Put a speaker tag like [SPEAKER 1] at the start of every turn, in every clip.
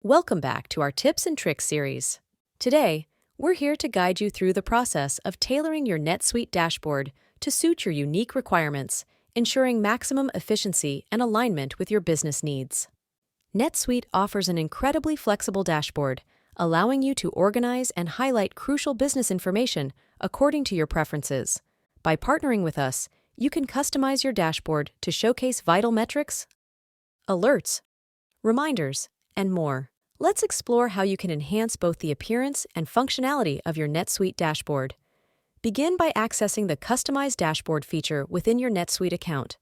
[SPEAKER 1] Welcome back to our Tips and Tricks series. Today, we're here to guide you through the process of tailoring your NetSuite dashboard to suit your unique requirements, ensuring maximum efficiency and alignment with your business needs. NetSuite offers an incredibly flexible dashboard, allowing you to organize and highlight crucial business information according to your preferences. By partnering with us, you can customize your dashboard to showcase vital metrics, alerts, reminders, and more. Let's explore how you can enhance both the appearance and functionality of your NetSuite dashboard. Begin by accessing the Customize Dashboard feature within your NetSuite account.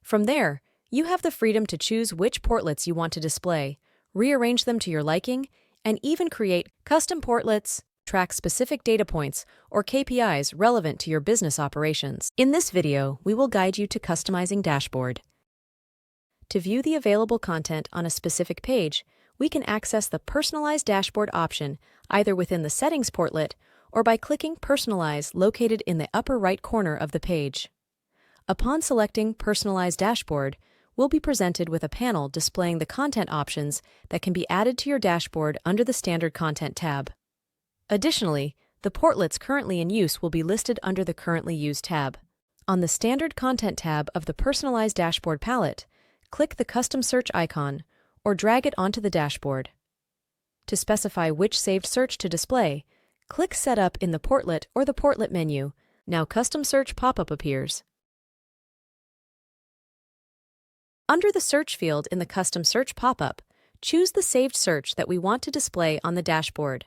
[SPEAKER 1] From there, you have the freedom to choose which portlets you want to display, rearrange them to your liking, and even create custom portlets, track specific data points, or KPIs relevant to your business operations. In this video, we will guide you to customizing dashboard. To view the available content on a specific page, we can access the Personalize Dashboard option either within the Settings portlet or by clicking Personalize located in the upper right corner of the page. Upon selecting Personalize Dashboard, we'll be presented with a panel displaying the content options that can be added to your dashboard under the Standard Content tab. Additionally, the portlets currently in use will be listed under the Currently Used tab. On the Standard Content tab of the Personalize Dashboard palette, click the Custom Search icon, or drag it onto the dashboard. To specify which saved search to display, click Setup in the portlet or the portlet menu. Now Custom Search pop-up appears. Under the Search field in the Custom Search pop-up, choose the saved search that we want to display on the dashboard.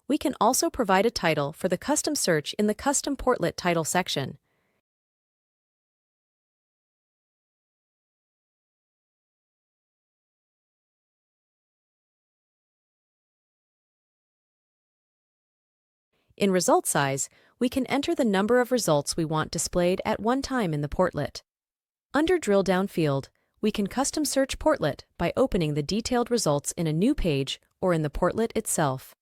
[SPEAKER 1] We can also provide a title for the custom search in the Custom Portlet Title section. In Result Size, we can enter the number of results we want displayed at one time in the portlet. Under Drill Down field, we can custom search portlet by opening the detailed results in a new page or in the portlet itself.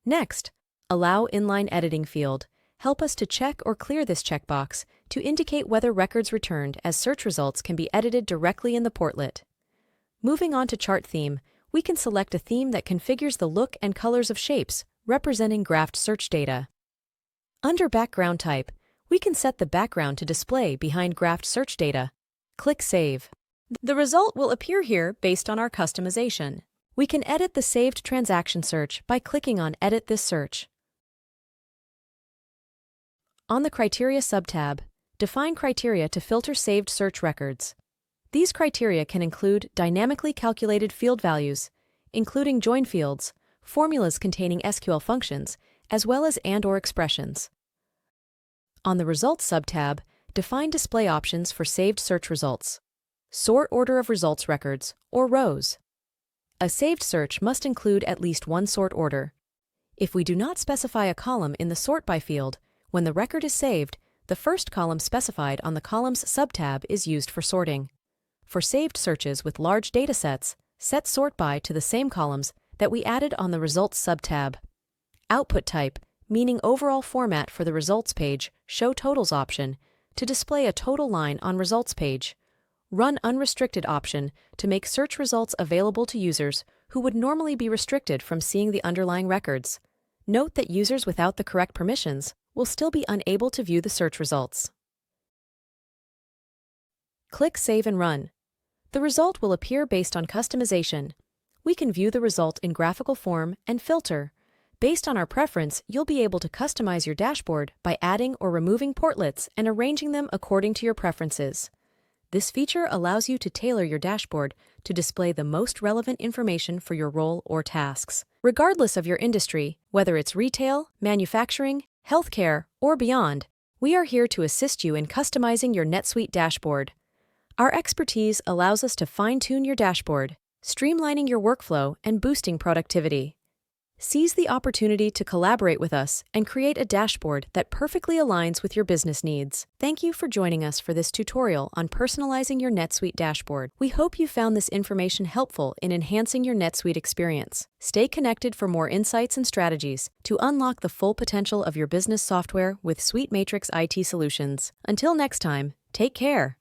[SPEAKER 1] Next, Allow Inline Editing field. Help us to check or clear this checkbox to indicate whether records returned as search results can be edited directly in the portlet. Moving on to Chart Theme, we can select a theme that configures the look and colors of shapes, representing graphed search data. Under Background Type, we can set the background to display behind graphed search data. Click Save. The result will appear here based on our customization. We can edit the saved transaction search by clicking on Edit this search. On the Criteria subtab, define criteria to filter saved search records. These criteria can include dynamically calculated field values, including join fields, formulas containing SQL functions, as well as and/or expressions. On the Results subtab, define display options for saved search results. Sort order of results records, or rows. A saved search must include at least one sort order. If we do not specify a column in the Sort By field, when the record is saved, the first column specified on the Columns subtab is used for sorting. For saved searches with large datasets, set Sort By to the same columns that we added on the Results subtab. Output Type, meaning overall format for the Results page, Show Totals option, to display a total line on Results page. Run Unrestricted option to make search results available to users who would normally be restricted from seeing the underlying records. Note that users without the correct permissions will still be unable to view the search results. Click Save and Run. The result will appear based on customization. We can view the result in graphical form and filter. Based on our preference, you'll be able to customize your dashboard by adding or removing portlets and arranging them according to your preferences. This feature allows you to tailor your dashboard to display the most relevant information for your role or tasks. Regardless of your industry, whether it's retail, manufacturing, healthcare, or beyond, we are here to assist you in customizing your NetSuite dashboard. Our expertise allows us to fine-tune your dashboard, streamlining your workflow and boosting productivity. Seize the opportunity to collaborate with us and create a dashboard that perfectly aligns with your business needs. Thank you for joining us for this tutorial on personalizing your NetSuite dashboard. We hope you found this information helpful in enhancing your NetSuite experience. Stay connected for more insights and strategies to unlock the full potential of your business software with SuiteMatrix IT solutions. Until next time, take care.